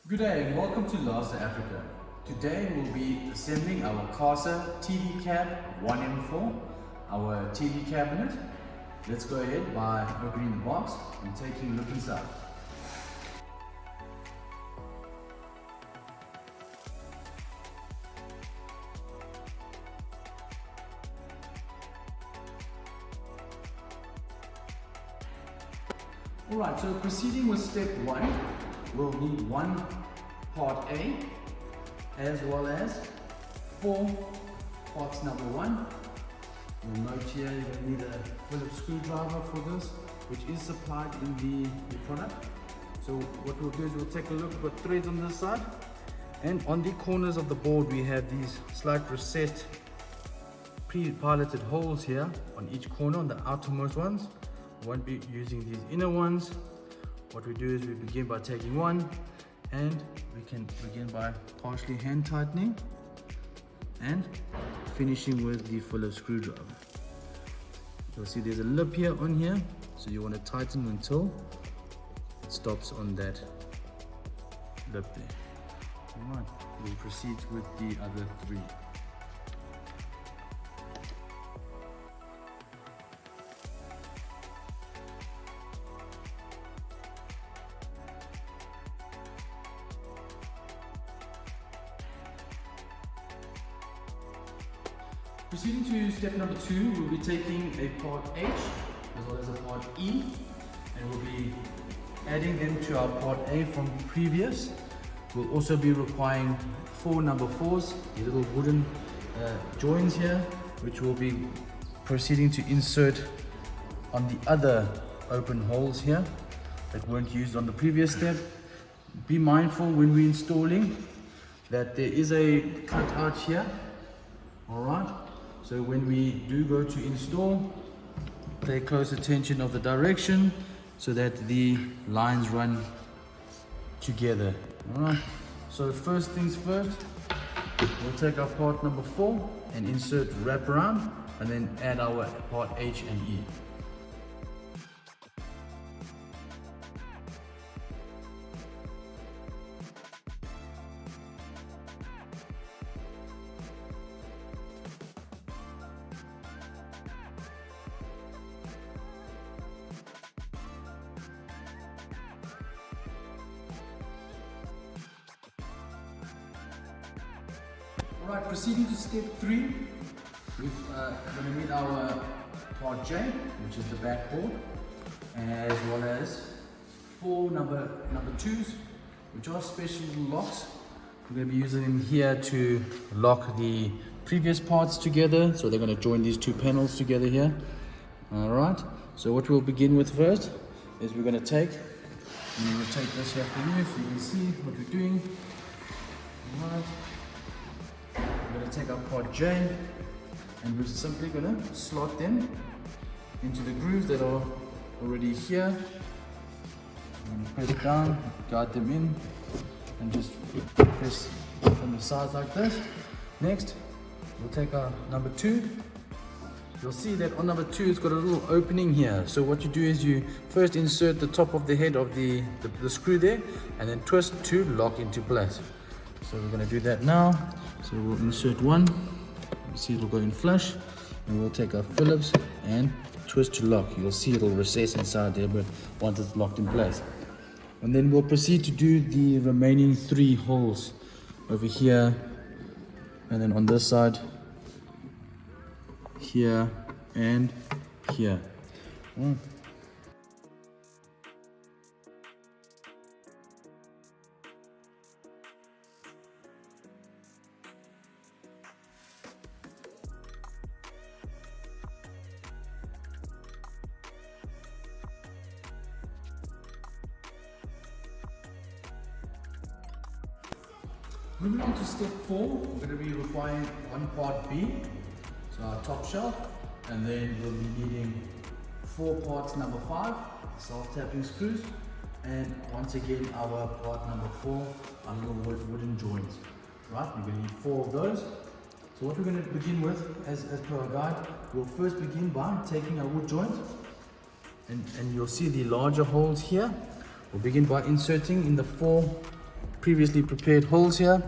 Good day and welcome to Lasa.Africa. Today we'll be assembling our Casa TV cab 1M4, our TV cabinet. Let's go ahead by opening the box and taking a look inside. Alright, so proceeding with step 1, we'll need one part A as well as 4 parts number 1. You'll note here you're going to need a Phillips screwdriver for this, which is supplied in the product. So what we'll do is we'll take a look. We've got threads on this side, and on the corners of the board we have these slight recessed pre-piloted holes here on each corner, on the outermost ones. We won't be using these inner ones. What we do is we begin by taking one, and we can begin by partially hand tightening and finishing with the Phillips screwdriver. You'll see there's a lip here on here, so you want to tighten until it stops on that lip there. Alright, we'll proceed with the other 3. Proceeding to step number 2, we'll be taking a part H as well as a part E, and we'll be adding them to our part A from previous. We'll also be requiring 4 number 4s, the little wooden joins here, which we'll be proceeding to insert on the other open holes here that weren't used on the previous step. Be mindful when we're installing that there is a cutout here. Alright, so when we do go to install, pay close attention of the direction so that the lines run together. Alright, so first things first, we'll take our part number 4 and insert wraparound, and then add our part H and E. Alright, proceeding to step 3, we're going to need our part J, which is the backboard, as well as 4 number 2s, which are special locks. We're going to be using them here to lock the previous parts together, so they're going to join these 2 panels together here. Alright, so what we'll begin with first is we're going to take, and we'll take this here for you so you can see what we're doing. Alright. We're going to take our part J, and we're simply going to slot them into the grooves that are already here. I'm going to press down, guide them in, and just press from the sides like this. Next, we'll take our number 2. You'll see that on number 2 it's got a little opening here. So what you do is you first insert the top of the head of the screw there, and then twist to lock into place. So we're going to do that now. So we'll insert one, you see it'll go in flush, and we'll take our Phillips and twist to lock. You'll see it'll recess inside there, but once it's locked in place. And then we'll proceed to do the remaining 3 holes over here, and then on this side, here and here. Moving on to step 4, we're going to be requiring 1 part B, so our top shelf, and then we'll be needing 4 parts number 5, self-tapping screws, and once again our part number 4, our little wooden joints. Right, we're going to need 4 of those. So what we're going to begin with, as per our guide, we'll first begin by taking our wood joint, and you'll see the larger holes here. We'll begin by inserting in the 4 previously prepared holes here,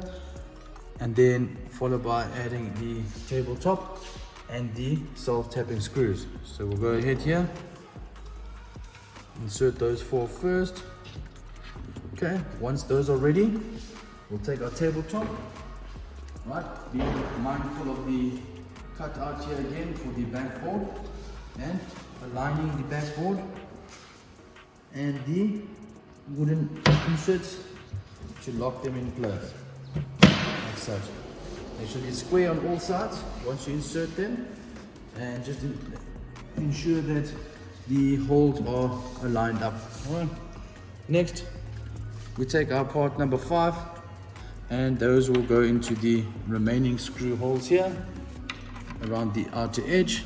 and then followed by adding the tabletop and the self-tapping screws. So we'll go ahead here, insert those 4 first. Okay, once those are ready, we'll take our tabletop, right, being mindful of the cutout here again for the backboard, and aligning the backboard and the wooden inserts to lock them in place, like such. They should be square on all sides once you insert them, and just ensure that the holes are lined up. Alright. Next, we take our part number 5, and those will go into the remaining screw holes here around the outer edge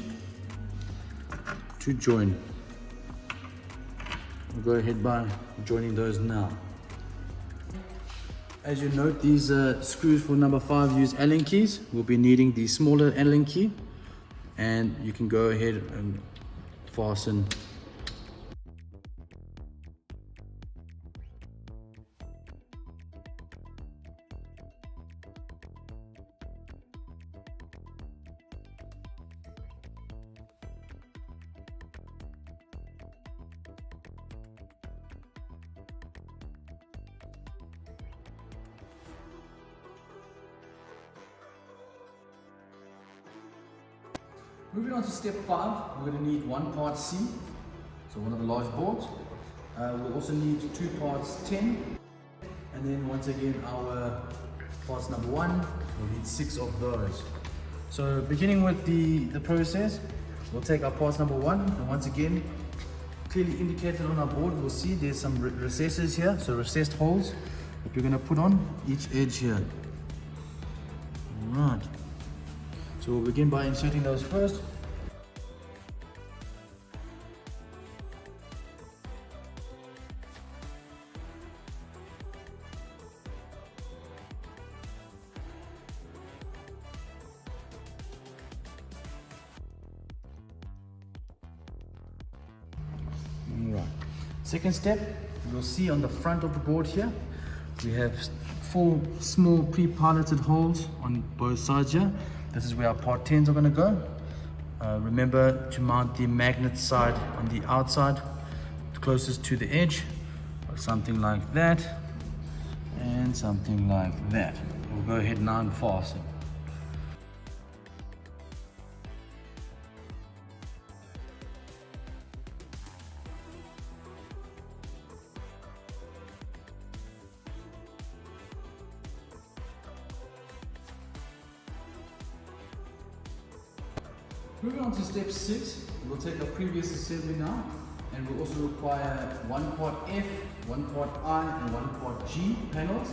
to join. We'll go ahead by joining those now. As you note, these screws for number 5 use Allen keys. We'll be needing the smaller Allen key, and you can go ahead and fasten. Moving on to step 5, we're going to need 1 part C, so one of the large boards. We'll also need 2 parts 10, and then once again our parts number 1, we'll need 6 of those. So beginning with the process, we'll take our parts number 1, and once again, clearly indicated on our board, we'll see there's some recesses here, so recessed holes that we're going to put on each edge here. Alright. So we'll begin by inserting those first. Alright. Second step, you'll see on the front of the board here, we have 4 small pre-piloted holes on both sides here. This is where our part 10s are going to go. Remember to mount the magnet side on the outside, closest to the edge, or something like that, and something like that. We'll go ahead now and fasten. Moving on to step 6, we'll take our previous assembly now, and we'll also require 1 part F, 1 part I, and 1 part G panels,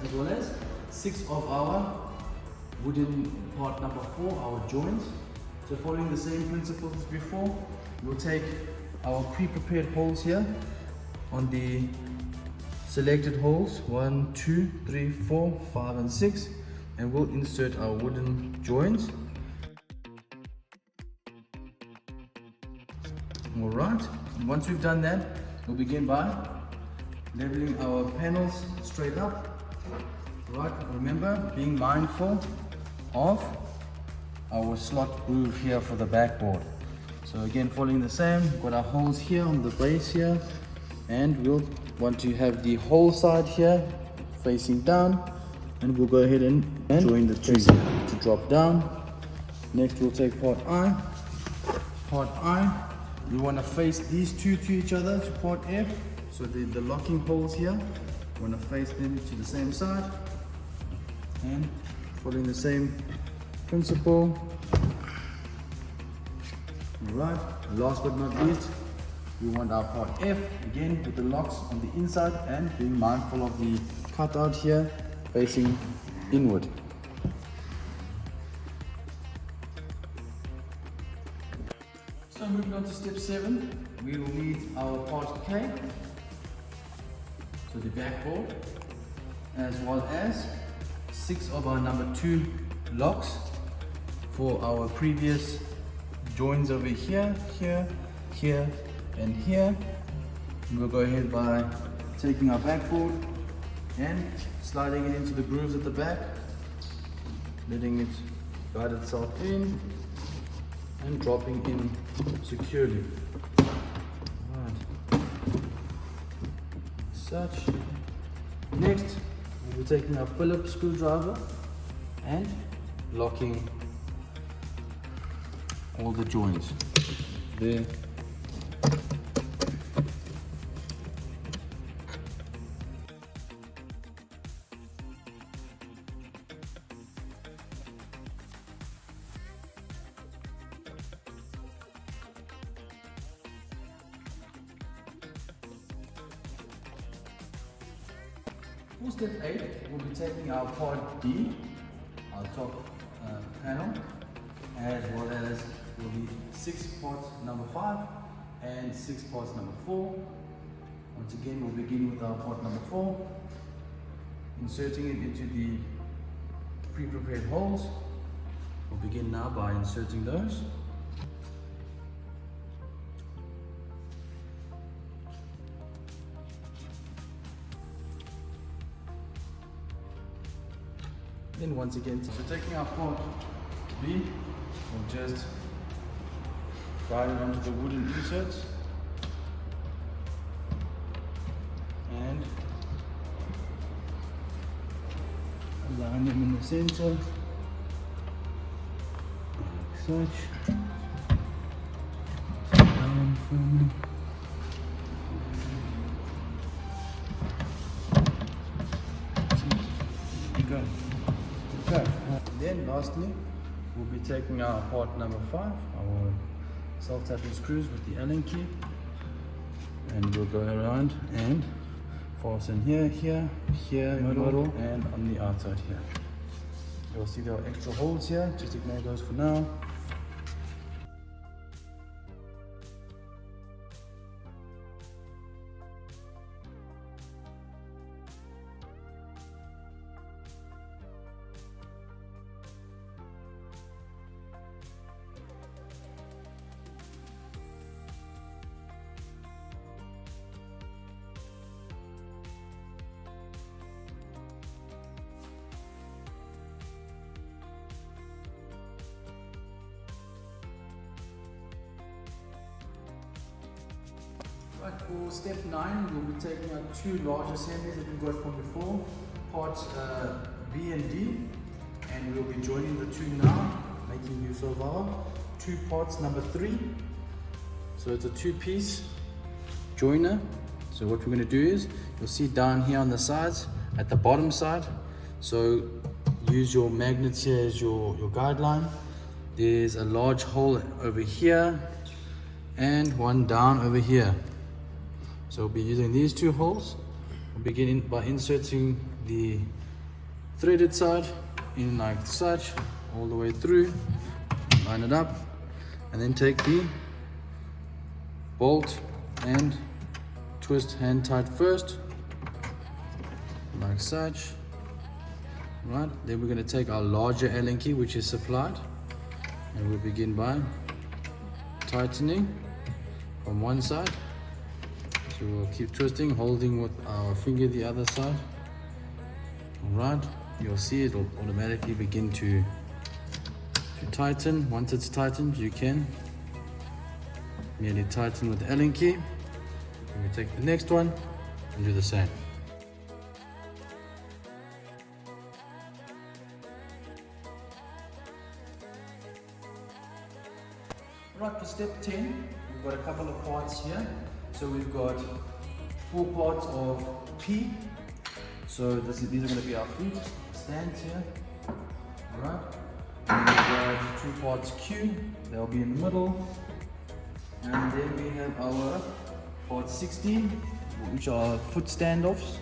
as well as 6 of our wooden part number 4, our joints. So following the same principles as before, we'll take our pre-prepared holes here on the selected holes, 1, 2, 3, 4, 5, and 6, and we'll insert our wooden joints. Alright, once we've done that, we'll begin by leveling our panels straight up. Right, remember, being mindful of our slot groove here for the backboard. So again, following the same, we've got our holes here on the base here, and we'll want to have the whole side here facing down, and we'll go ahead and join the two to drop down. Next, we'll take part I. Part I, we want to face these two to each other to part F. So the locking holes here, we want to face them to the same side. And following the same principle. Alright, last but not least, we want our part F, again with the locks on the inside and being mindful of the cutout here facing inward. So moving on to step 7, we will need our part K, so the backboard, as well as 6 of our number 2 locks for our previous joins over here, here, here, and here. We'll go ahead by taking our backboard and sliding it into the grooves at the back, letting it guide itself in and dropping in securely. Right. Such. Next, we'll be taking our Phillips screwdriver and locking all the joints there. For step 8, we'll be taking our part D, our top panel, as well as will be 6 parts number 5 and 6 parts number 4. Once again, we'll begin with our part number 4, inserting it into the pre-prepared holes. We'll begin now by inserting those. Then once again, so taking our part B, we'll just guide it onto the wooden inserts and align them in the center, like such. Down firmly. Go. Okay. Then lastly, we'll be taking our part number 5, our self-tapping screws with the Allen key, and we'll go around and fasten here, here, here, middle, and on the outside here. You'll see there are extra holes here, just ignore those for now. Right, for step 9, we'll be taking our 2 large assemblies that we got from before, parts B and D, and we'll be joining the 2 now, making use of our 2 parts number 3. So it's a 2-piece joiner. So what we're going to do is, you'll see down here on the sides, at the bottom side, so use your magnets here as your guideline. There's a large hole over here and one down over here. So we'll be using these 2 holes. We'll begin by inserting the threaded side in like such, all the way through, line it up, and then take the bolt and twist hand tight first, like such. Right, then we're going to take our larger Allen key, which is supplied, and we'll begin by tightening from one side. So we'll keep twisting, holding with our finger the other side. Alright, you'll see it will automatically begin to tighten. Once it's tightened, you can merely tighten with the Allen key. And we take the next one and do the same. Right, for step 10, we've got a couple of parts here. So we've got 4 parts of P. So these are going to be our feet stands here. Alright. And we've got 2 parts Q. They'll be in the middle. And then we have our part 16, which are foot standoffs.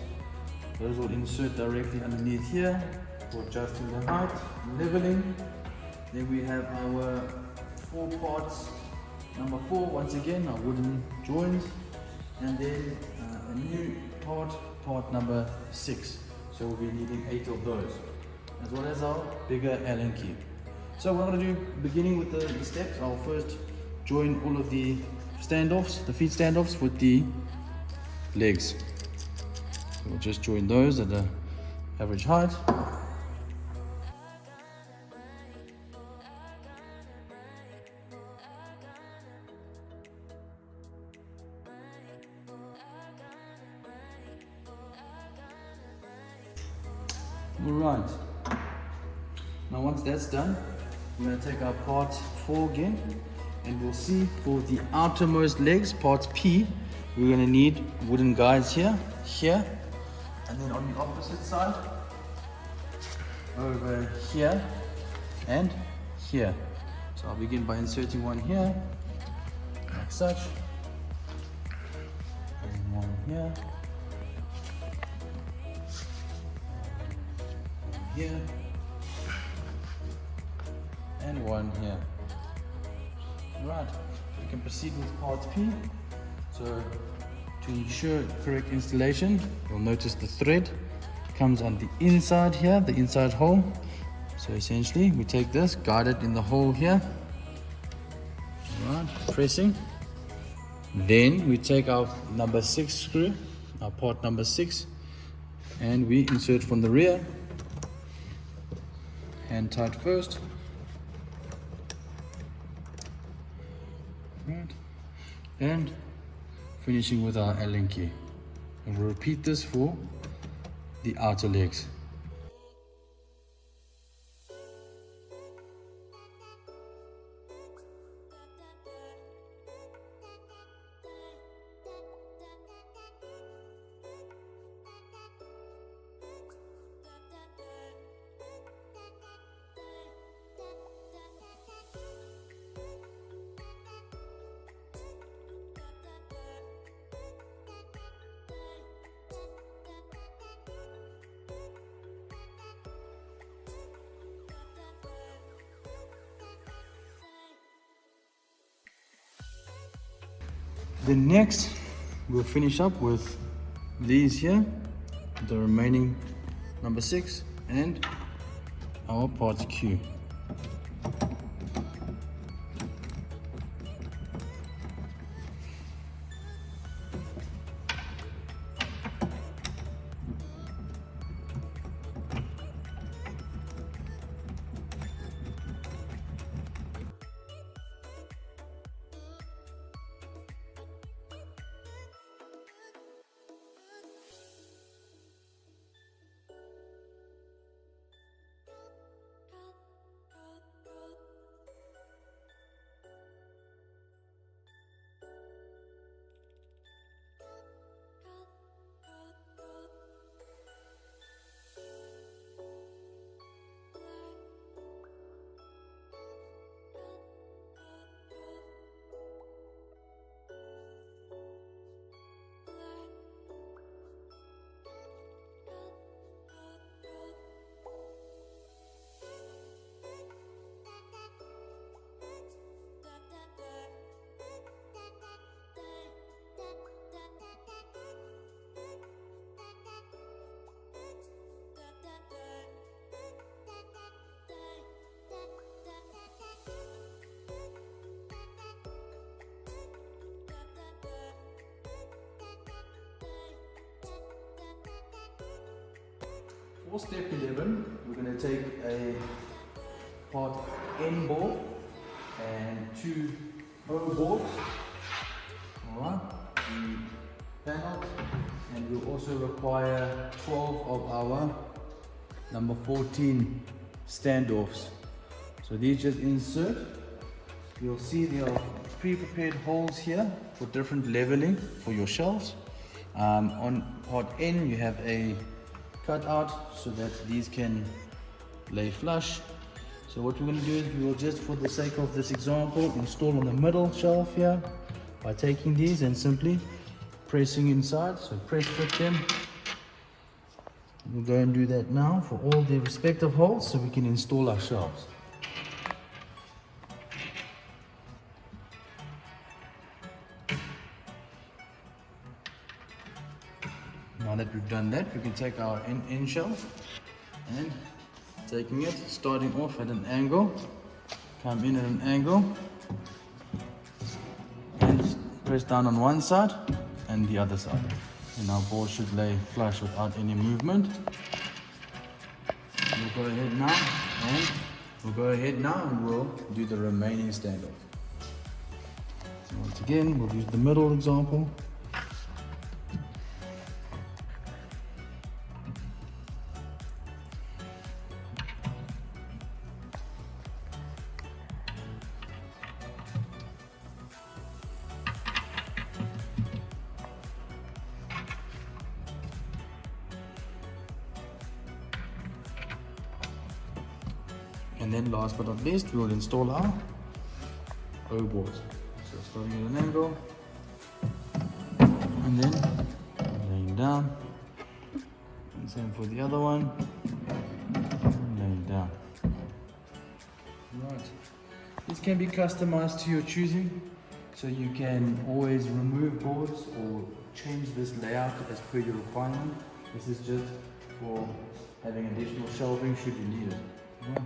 Those will insert directly underneath here for adjusting the height, leveling. Then we have our 4 parts, number 4, once again, our wooden joints, and then a new part number 6. So we'll be needing 8 of those, as well as our bigger Allen key. So what I'm going to do, beginning with the steps, I'll first join all of the standoffs, the feet standoffs with the legs. So we'll just join those at the average height. Alright, now once that's done, we're going to take our part 4 again, and we'll see for the outermost legs, part P, we're going to need wooden guides here, and then on the opposite side, over here and here. So I'll begin by inserting one here, like such, and one here. Here and one here. Right, we can proceed with part P. So to ensure correct installation, you'll notice the thread comes on the inside here, the inside hole. So essentially we take this, guide it in the hole here. Right, pressing. Then we take our number 6 screw, our part number 6, and we insert from the rear. Hand tight first. Right. And finishing with our Allen key. And we'll repeat this for the outer legs. Then next, we'll finish up with these here, the remaining number 6 and our part Q. For step 11, we're going to take a part N board and 2 O boards, alright, the panels, and we'll also require 12 of our number 14 standoffs. So these just insert. You'll see there are pre-prepared holes here for different leveling for your shelves. On part N you have a cut out so that these can lay flush. So what we're going to do is we will just, for the sake of this example, install on the middle shelf here by taking these and simply pressing inside. So press fit them. We'll go and do that now for all the respective holes so we can install our shelves. Now that we've done that, we can take our end shelf and taking it, starting off at an angle, come in at an angle and press down on one side and the other side. and our board should lay flush without any movement. We'll go ahead now and we'll do the remaining standoffs. So once again, we'll use the middle example. And then last but not least, we will install our O boards. So starting at an angle, and then laying down, and same for the other one, and laying down. Right, this can be customized to your choosing, so you can always remove boards or change this layout as per your requirement. This is just for having additional shelving should you need it. Yeah.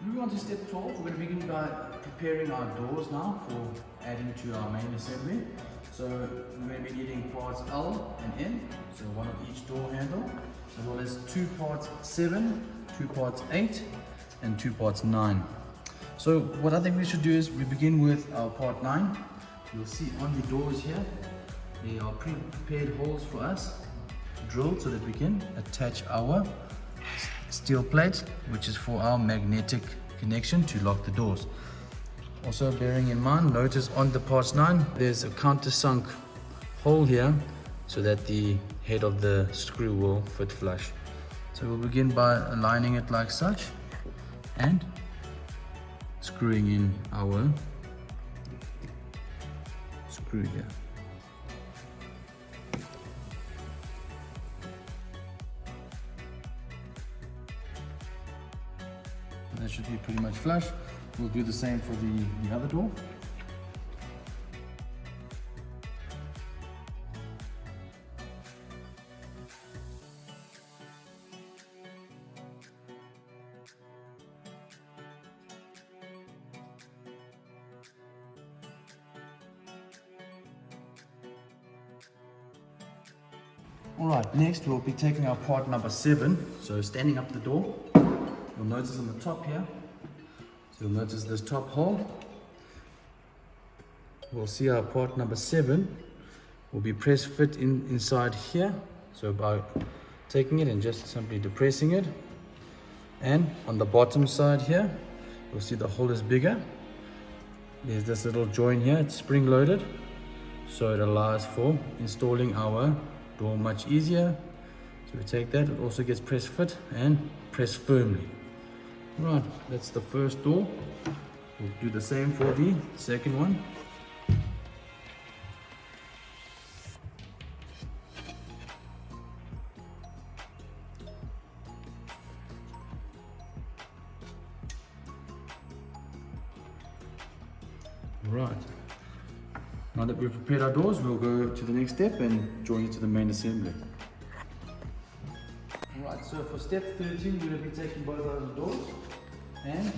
Moving on to step 12, we're going to begin by preparing our doors now for adding to our main assembly. So we're going to be needing parts L and N, so one of each door handle, as well as 2 parts 7, 2 parts 8, and 2 parts 9. So what I think we should do is we begin with our part 9. You'll see on the doors here, there are pre-prepared holes for us drilled so that we can attach our steel plate, which is for our magnetic connection to lock the doors. Also bearing in mind, notice on the parts 9 there's a countersunk hole here so that the head of the screw will fit flush. So we'll begin by aligning it like such and screwing in our screw here. That should be pretty much flush. We'll do the same for the other door. Alright, next we'll be taking our part number 7, so standing up the door. You'll notice on the top here, so you'll notice this top hole. We'll see our part number 7 will be press fit inside here. So by taking it and just simply depressing it, and on the bottom side here, you'll see the hole is bigger. There's this little joint here, it's spring loaded, so it allows for installing our door much easier. So we take that, it also gets press fit and press firmly. Right, that's the first door. We'll do the same for the second one. Right, now that we've prepared our doors, we'll go to the next step and join it to the main assembly. Alright, so for step 13, we're going to be taking both of the doors, and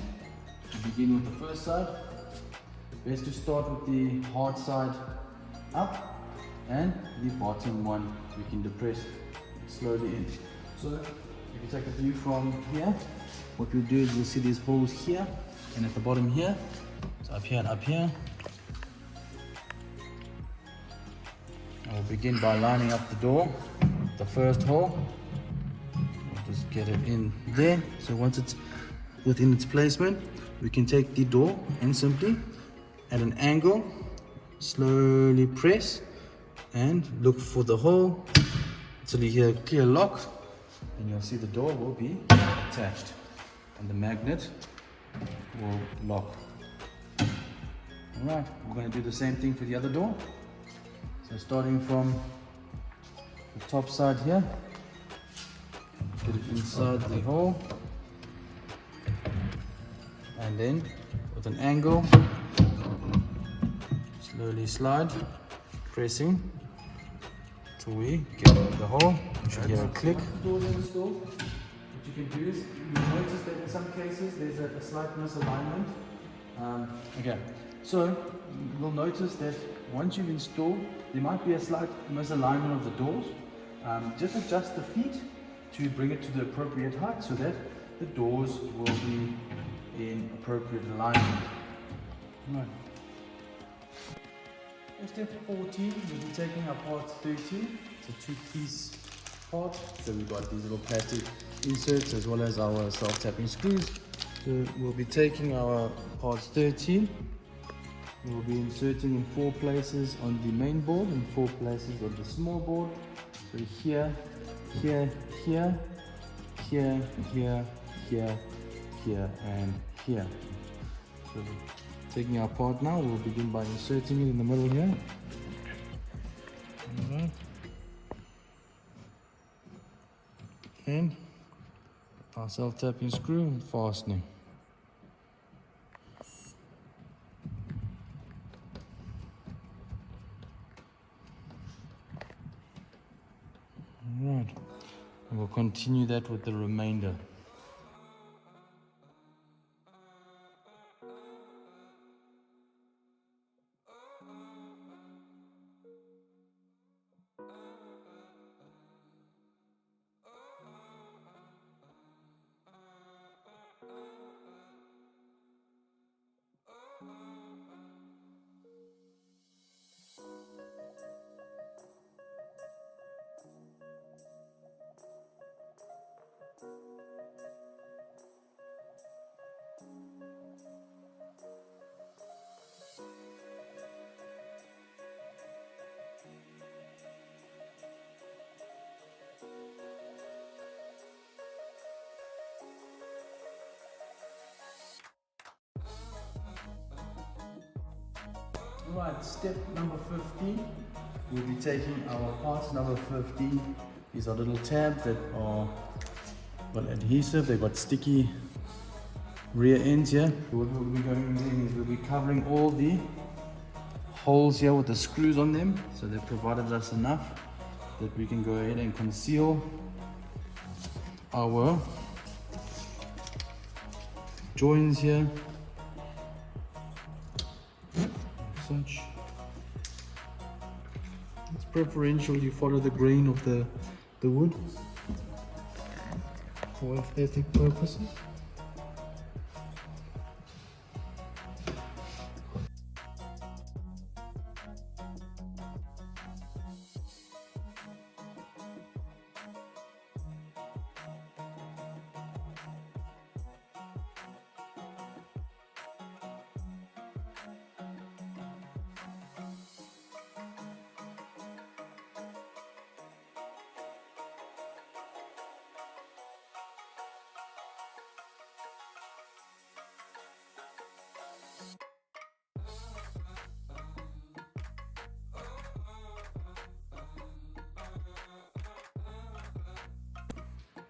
to begin with the first side, best to start with the hard side up, and the bottom one we can depress slowly in. So if you take a view from here, what we'll do is we'll see these holes here and at the bottom here, so up here and up here. We'll begin by lining up the door, the first hole. Just get it in there. So once it's within its placement, we can take the door and simply at an angle slowly press and look for the hole until you hear a clear lock, and you'll see the door will be attached and the magnet will lock. Alright, we're going to do the same thing for the other door. So starting from the top side here, put it inside the hole, and then with an angle slowly slide, pressing till we get the hole. You should hear a click. Doors installed. What you can do is you notice that in some cases there's a slight misalignment Okay, so you'll notice that once you've installed, there might be a slight misalignment of the doors. Just adjust the feet to bring it to the appropriate height so that the doors will be in appropriate alignment. Right. For step 14, we'll be taking our part 13. It's a two-piece part. So we've got these little plastic inserts as well as our self-tapping screws. So we'll be taking our part 13. We'll be inserting in 4 places on the main board and 4 places on the small board. So here, here, here, here, here, here, here, and here. So taking our part now, we'll begin by inserting it in the middle here. Alright. And our self-tapping screw and fastening. Alright, and we'll continue that with the remainder. Right, step number 15, we'll be taking our parts number 15. These are little tabs that are adhesive, they've got sticky rear ends here. What we'll be doing is we'll be covering all the holes here with the screws on them. So they've provided us enough that we can go ahead and conceal our joins here. Such. It's preferential you follow the grain of the wood for aesthetic purposes.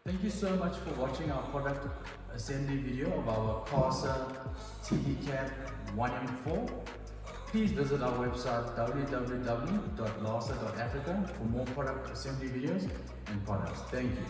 Thank you so much for watching our product assembly video of our lasa.te cab 1M4. Please visit our website www.lasa.africa for more product assembly videos and products. Thank you.